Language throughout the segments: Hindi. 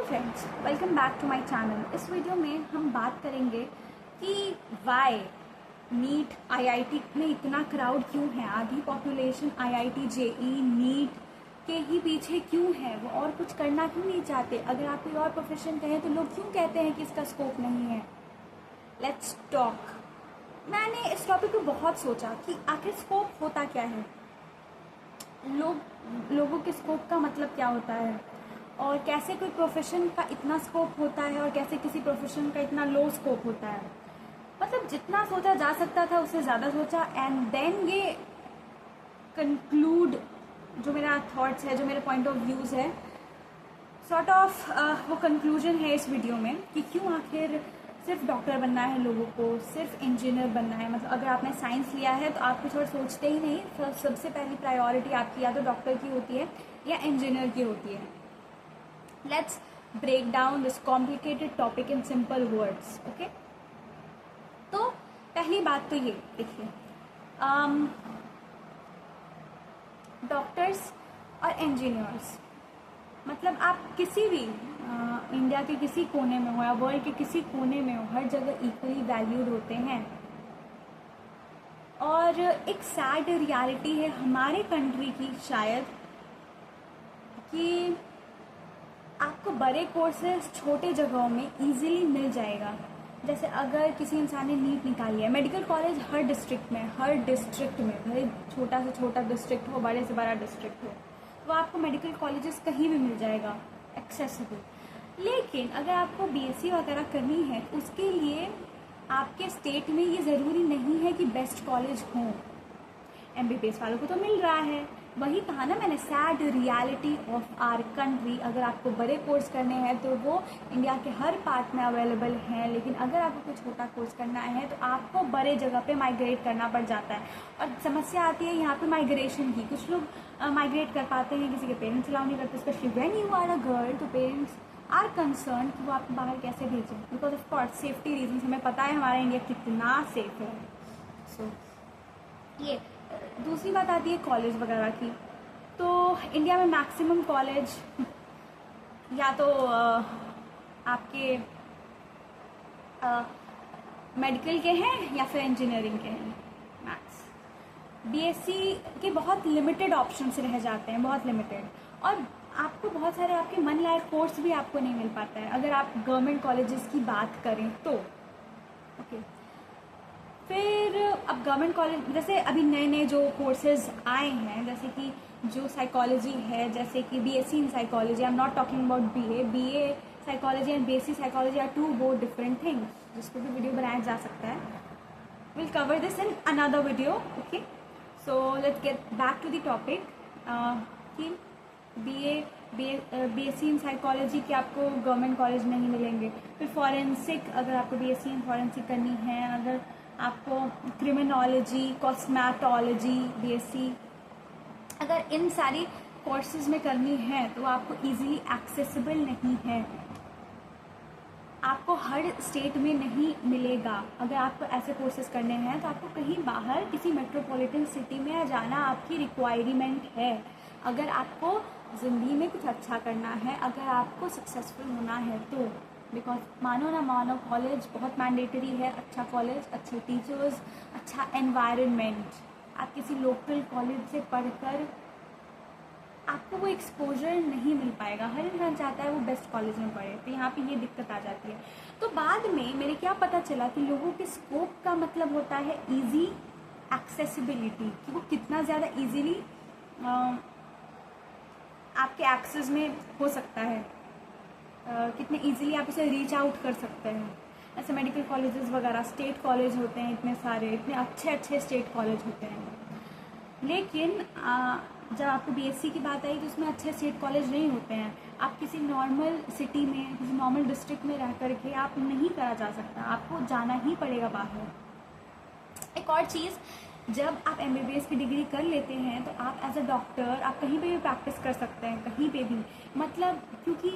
Hello friends, welcome back to my channel. इस वीडियो में हम बात करेंगे कि वाई नीट आईआईटी में इतना क्राउड क्यों है। आधी पॉपुलेशन आईआईटी जेई नीट के ही पीछे क्यों है, वो और कुछ करना क्यों नहीं चाहते। अगर आप कोई और प्रोफेशन कहें तो लोग क्यों कहते हैं कि इसका स्कोप नहीं है। Let's talk. मैंने इस टॉपिक पर बहुत सोचा कि आखिर स्कोप होता क्या है, लोगों के स्कोप का मतलब क्या होता है, और कैसे कोई प्रोफेशन का इतना स्कोप होता है और कैसे किसी प्रोफेशन का इतना लो स्कोप होता है। मतलब जितना सोचा जा सकता था उससे ज़्यादा सोचा, एंड देन ये कंक्लूड जो मेरा थॉट्स है, जो मेरे पॉइंट ऑफ व्यूज़ है, सॉर्ट ऑफ वो कंक्लूजन है इस वीडियो में कि क्यों आखिर सिर्फ डॉक्टर बनना है लोगों को, सिर्फ इंजीनियर बनना है। मतलब अगर आपने साइंस लिया है तो आप कुछ और सोचते ही नहीं, तो सबसे पहली प्रायोरिटी आपकी या तो डॉक्टर की होती है या इंजीनियर की होती है। Let's break down this complicated topic in simple words. Okay, तो पहली बात तो ये देखिए, डॉक्टर्स और इंजीनियर्स, मतलब आप किसी भी इंडिया के किसी कोने में हो या वर्ल्ड के किसी कोने में हो, हर जगह इक्वली वैल्यूड होते हैं। और एक सैड रियलिटी है हमारे कंट्री की शायद, कि आपको बड़े कोर्सेज छोटे जगहों में इजीली मिल जाएगा। जैसे अगर किसी इंसान ने नीट निकाली है, मेडिकल कॉलेज हर डिस्ट्रिक्ट में, भले छोटा से छोटा डिस्ट्रिक्ट हो, बड़े से बड़ा डिस्ट्रिक्ट हो, तो आपको मेडिकल कॉलेजेस कहीं भी मिल जाएगा एक्सेसिबल। लेकिन अगर आपको बीएससी वगैरह करनी है तो उसके लिए आपके स्टेट में ये ज़रूरी नहीं है कि बेस्ट कॉलेज हो। एमबीबीएस वालों को तो मिल रहा है। वही कहा ना मैंने, sad reality of our country. अगर आपको बड़े कोर्स करने हैं तो वो इंडिया के हर पार्ट में अवेलेबल हैं, लेकिन अगर आपको कोई छोटा कोर्स करना है तो आपको बड़े जगह पे माइग्रेट करना पड़ जाता है। और समस्या आती है यहाँ पे माइग्रेशन की। कुछ लोग माइग्रेट कर पाते हैं, किसी के पेरेंट्स अलाउ नहीं करते, specially when you are a girl, तो पेरेंट्स आर कंसर्न कि वो आपको बाहर कैसे भेजें, because of course safety reason. हमें पता है हमारा इंडिया कितना सेफ है। सो ये दूसरी बात आती है कॉलेज वगैरह की। तो इंडिया में मैक्सिमम कॉलेज या तो आपके मेडिकल के हैं या फिर इंजीनियरिंग के हैं। मैथ्स बीएससी के बहुत लिमिटेड ऑप्शंस रह जाते हैं, बहुत लिमिटेड। और आपको बहुत सारे आपके मन लायक कोर्स भी आपको नहीं मिल पाता है अगर आप गवर्नमेंट कॉलेजेस की बात करें तो। ओके, फिर अब गवर्नमेंट कॉलेज, जैसे अभी नए नए जो कोर्सेज आए हैं, जैसे कि जो साइकोलॉजी है, जैसे कि BSc in psychology, I am not talking about BA psychology and BSc psychology are two both different things, जिस पर भी वीडियो बनाया जा सकता है। Will cover this in another video. Okay, so let's get back to the topic कि बीएससी इन साइकोलॉजी के आपको गवर्नमेंट कॉलेज में नहीं मिलेंगे। फिर फॉरेंसिक, अगर आपको बीएससी इन फॉरेंसिक करनी है, अगर आपको क्रिमिनोलॉजी, कॉस्मेटोलॉजी बीएससी, अगर इन सारी कोर्सेज में करनी है तो आपको इजीली एक्सेसिबल नहीं है, आपको हर स्टेट में नहीं मिलेगा। अगर आपको ऐसे कोर्सेज करने हैं तो आपको कहीं बाहर किसी मेट्रोपॉलिटन सिटी में जाना आपकी रिक्वायरमेंट है। अगर आपको ज़िंदगी में कुछ अच्छा करना है, अगर आपको सक्सेसफुल होना है तो, बिकॉज मानो ना मानो कॉलेज बहुत मैंडेटरी है। अच्छा कॉलेज, अच्छे टीचर्स, अच्छा एनवायरनमेंट। आप किसी लोकल कॉलेज से पढ़कर आपको वो एक्सपोजर नहीं मिल पाएगा। हर इंसान चाहता है वो बेस्ट कॉलेज में पढ़े, तो यहाँ पे ये दिक्कत आ जाती है। तो बाद में मेरे क्या पता चला कि लोगों के स्कोप का मतलब होता है ईजी एक्सेसिबिलिटी, कि वो कितना ज़्यादा ईजीली आपके एक्सेस में हो सकता है, कितने इजीली आप उसे रीच आउट कर सकते हैं। ऐसे मेडिकल कॉलेजेस वगैरह, स्टेट कॉलेज होते हैं इतने सारे, इतने अच्छे अच्छे स्टेट कॉलेज होते हैं। लेकिन जब आपको बीएससी की बात आई तो उसमें अच्छे स्टेट कॉलेज नहीं होते हैं। आप किसी नॉर्मल सिटी में, किसी नॉर्मल डिस्ट्रिक्ट में रह करके आप नहीं करा जा सकता, आपको जाना ही पड़ेगा बाहर। एक और चीज़, जब आप एमबीबीएस की डिग्री कर लेते हैं तो आप एज अ डॉक्टर आप कहीं पे भी प्रैक्टिस कर सकते हैं, कहीं पे भी। मतलब क्योंकि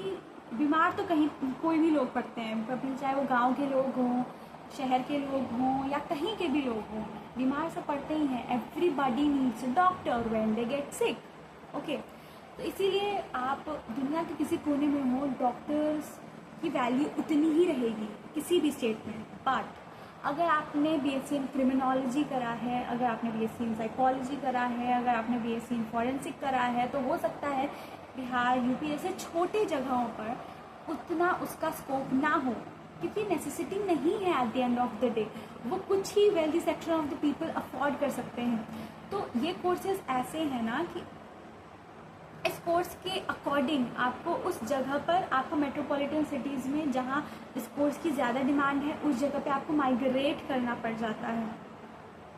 बीमार तो कहीं कोई भी लोग पड़ते हैं, कभी चाहे वो गांव के लोग हों, शहर के लोग हों या कहीं के भी लोग हों, बीमार सब पड़ते ही हैं। Everybody needs a doctor when they get sick. Okay, तो इसीलिए आप दुनिया के किसी कोने में हो, डॉक्टर्स की वैल्यू उतनी ही रहेगी किसी भी स्टेट में। बट अगर आपने बीएससी इन क्रिमिनोलॉजी करा है, अगर आपने बीएससी इन साइकोलॉजी करा है, अगर आपने बीएससी इन फॉरेंसिक करा है, तो हो सकता है बिहार, यूपी जैसे छोटे जगहों पर उतना उसका स्कोप ना हो, क्योंकि नेसेसिटी नहीं है at the end of the day. वो कुछ ही wealthy section of the people afford कर सकते हैं। तो ये कोर्सेज ऐसे हैं ना कि इस कोर्स के अकॉर्डिंग आपको उस जगह पर, आपको मेट्रोपॉलिटन सिटीज़ में जहाँ इस कोर्स की ज़्यादा डिमांड है, उस जगह पे आपको माइग्रेट करना पड़ जाता है।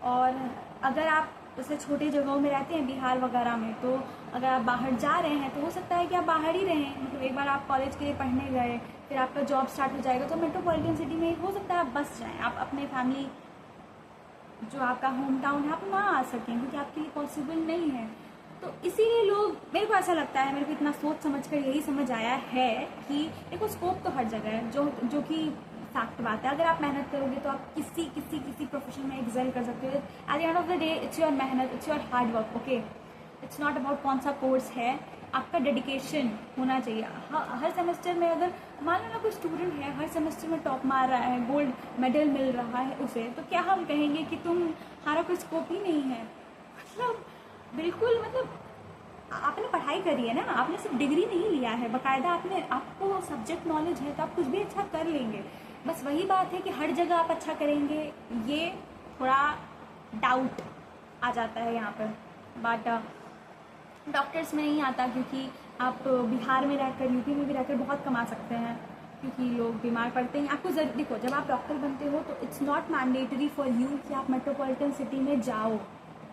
और अगर आप जैसे छोटे जगहों में रहते हैं बिहार वगैरह में, तो अगर आप बाहर जा रहे हैं तो हो सकता है कि आप बाहर ही रहें। मतलब एक बार आप कॉलेज के लिए पढ़ने गए, फिर आपका जॉब स्टार्ट हो जाएगा, तो मेट्रोपॉलिटन सिटी में हो सकता है आप बस जाएँ, आप अपने फैमिली जो आपका होम टाउन है आप ना आ सकें, क्योंकि आपके लिए पॉसिबल नहीं है। तो इसीलिए लोग, मेरे को ऐसा लगता है, मेरे को इतना सोच समझ कर यही समझ आया है कि देखो स्कोप तो हर जगह है, जो कि फैक्ट बात है। अगर आप मेहनत करोगे तो आप किसी प्रोफेशन में एक्सेल कर सकते हो। At the end of the day it's your मेहनत, it's your hard work, okay. It's not about कौन सा कोर्स है, आपका डेडिकेशन होना चाहिए। हर सेमेस्टर में अगर मान लो ना कोई स्टूडेंट है हर सेमेस्टर में टॉप मार रहा है, गोल्ड मेडल मिल रहा है उसे, तो क्या हम कहेंगे कि तुम्हारा कोई स्कोप ही नहीं है? मतलब बिल्कुल, मतलब आपने पढ़ाई करी है ना, आपने सिर्फ डिग्री नहीं लिया है, बाकायदा आपको सब्जेक्ट नॉलेज है, तो आप कुछ भी अच्छा कर लेंगे। बस वही बात है कि हर जगह आप अच्छा करेंगे, ये थोड़ा डाउट आ जाता है यहाँ पर। बट डॉक्टर्स में नहीं आता, क्योंकि आप बिहार में रहकर, यूपी में भी रहकर बहुत कमा सकते हैं, क्योंकि लोग बीमार पड़ते हैं। आपको देखो, जब आप डॉक्टर बनते हो तो it's not mandatory for you कि आप मेट्रोपॉलिटन सिटी में जाओ,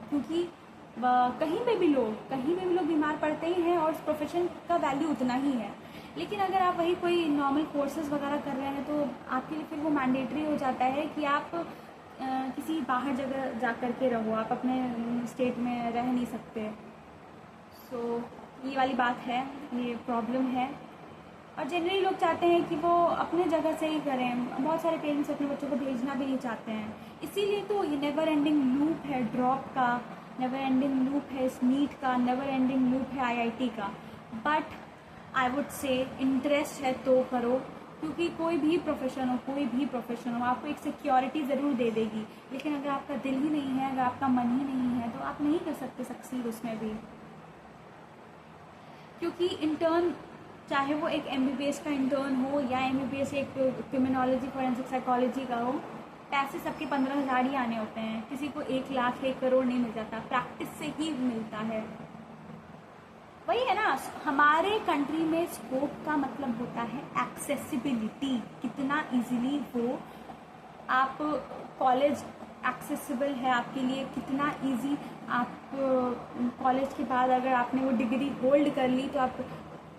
क्योंकि कहीं पे भी लोग बीमार पड़ते ही हैं और उस प्रोफेशन का वैल्यू उतना ही है। लेकिन अगर आप वही कोई नॉर्मल कोर्सेज वगैरह कर रहे हैं तो आपके लिए फिर वो मैंडेटरी हो जाता है कि आप किसी बाहर जगह जा कर के रहो, आप अपने स्टेट में रह नहीं सकते। सो ये वाली बात है, ये प्रॉब्लम है। और जनरली लोग चाहते हैं कि वो अपने जगह से ही करें। बहुत सारे पेरेंट्स अपने बच्चों को भेजना भी नहीं चाहते हैं, इसीलिए तो ये नेवर एंडिंग लूप है ड्रॉप का, नेवर एंडिंग लूप है इस नीट का, नेवर एंडिंग लूप है आईआईटी का। But I would say interest है तो करो, क्योंकि कोई भी प्रोफेशन हो आपको एक सिक्योरिटी ज़रूर दे देगी। लेकिन अगर आपका दिल ही नहीं है, अगर आपका मन ही नहीं है, तो आप नहीं कर सकते सक्सीड उसमें भी। क्योंकि इंटर्न, चाहे वो एक एमबीबीएस का इंटर्न हो या एमबीबीएस एक क्रिमिनोलॉजी फॉरेंसिक साइकोलॉजी का हो, पैसे सबके 15,000 ही आने होते हैं। किसी को 1 लाख 1 करोड़ नहीं मिल जाता, प्रैक्टिस से ही मिलता है। वही है ना, हमारे कंट्री में स्कोप का मतलब होता है एक्सेसिबिलिटी, कितना इजीली वो आप कॉलेज एक्सेसिबल है आपके लिए, कितना इजी आप कॉलेज के बाद अगर आपने वो डिग्री होल्ड कर ली तो आप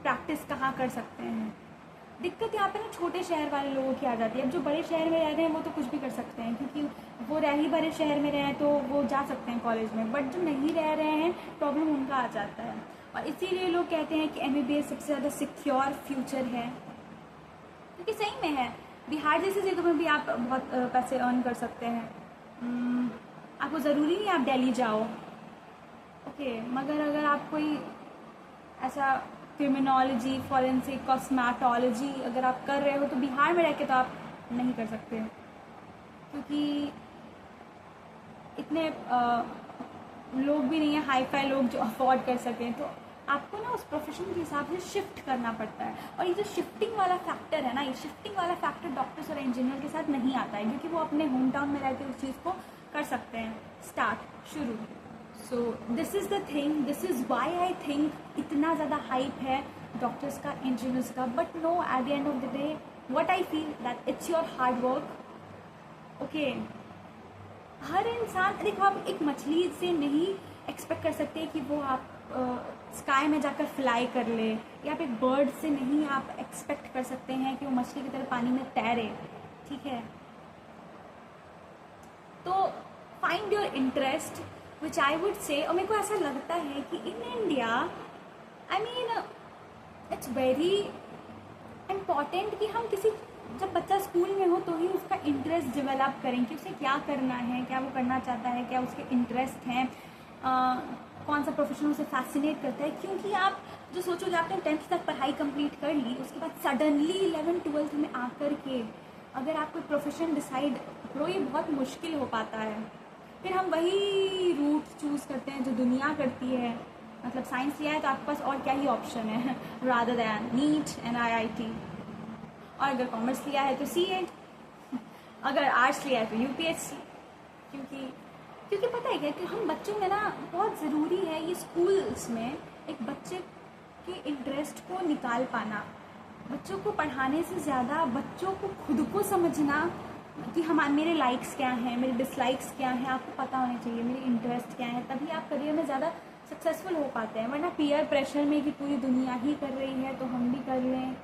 प्रैक्टिस कहाँ कर सकते हैं। दिक्कत यहाँ पे ना छोटे शहर वाले लोगों की आ जाती है। अब जो बड़े शहर में रह रहे हैं वो तो कुछ भी कर सकते हैं, क्योंकि वो रह ही बड़े शहर में रहे हैं तो वो जा सकते हैं कॉलेज में। बट जो नहीं रह रहे हैं, प्रॉब्लम उनका आ जाता है। और इसीलिए लोग कहते हैं कि एमबीबीएस सबसे ज़्यादा सिक्योर फ्यूचर है, क्योंकि सही में है। बिहार जैसी जगह में भी आप बहुत पैसे अर्न कर सकते हैं। आपको ज़रूरी नहीं आप दिल्ली जाओ, ओके। मगर अगर आप कोई ऐसा क्रिमिनोलॉजी, फॉरेंसिक, कॉस्मेटोलॉजी अगर आप कर रहे हो तो बिहार में रह के तो आप नहीं कर सकते, क्योंकि इतने लोग भी नहीं है, हाई फाई लोग जो अफोर्ड कर सकें। तो आपको ना उस प्रोफेशन के हिसाब से शिफ्ट करना पड़ता है। और ये जो शिफ्टिंग वाला फैक्टर है ना, ये शिफ्टिंग वाला फैक्टर डॉक्टर्स और इंजीनियर के साथ नहीं आता है, क्योंकि वो अपने होम टाउन में रहकर उस चीज़ को कर सकते हैं, शुरू। So this is the thing, this is why I think इतना ज़्यादा हाइप है डॉक्टर्स का, इंजीनियर्स का। But no, at the end of the day what I feel that it's your hard work, okay. हर इंसान, देखो आप एक मछली से नहीं एक्सपेक्ट कर सकते कि वो आप स्काई में जाकर फ्लाई कर ले, या आप एक बर्ड से नहीं आप एक्सपेक्ट कर सकते हैं कि वो मछली की तरह पानी में तैरे, ठीक है। तो find your interest which I would say. और मेरे को ऐसा लगता है कि in India, I mean it's very important कि हम जब बच्चा स्कूल में हो तो ही उसका इंटरेस्ट डेवलप करें कि उसे क्या करना है, क्या वो करना चाहता है, क्या उसके इंटरेस्ट हैं, कौन सा प्रोफेशन उसे फैसिनेट करता है। क्योंकि आप जो सोचो कि आपने 10th तक पढ़ाई कंप्लीट कर ली, उसके बाद सडनली 11th-12th में आकर के अगर आप कोई प्रोफेशन डिसाइड करो, ये बहुत मुश्किल हो पाता है। फिर हम वही रूट चूज़ करते हैं जो दुनिया करती है। मतलब साइंस लिया है तो आपके पास और क्या ही ऑप्शन है rather than neat and IIT। और अगर कॉमर्स लिया है तो CA, अगर आर्ट्स लिया है तो UPSC। क्योंकि पता है क्या कि हम बच्चों में ना बहुत ज़रूरी है ये स्कूल्स में एक बच्चे के इंटरेस्ट को निकाल पाना। बच्चों को पढ़ाने से ज़्यादा बच्चों को खुद को समझना कि मेरे लाइक्स क्या हैं, मेरे डिसलाइक्स क्या हैं, आपको पता होने चाहिए मेरे इंटरेस्ट क्या हैं, तभी आप करियर में ज़्यादा सक्सेसफुल हो पाते हैं। वरना पीयर प्रेशर में कि पूरी दुनिया ही कर रही है तो हम भी कर लें।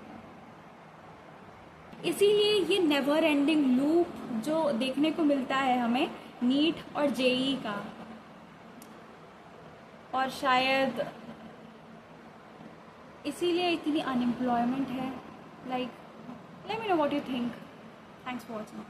इसीलिए ये नेवर एंडिंग लूप जो देखने को मिलता है हमें नीट और JEE का, और शायद इसीलिए इतनी अनएम्प्लॉयमेंट है। Like let me know what you think. Thanks for watching.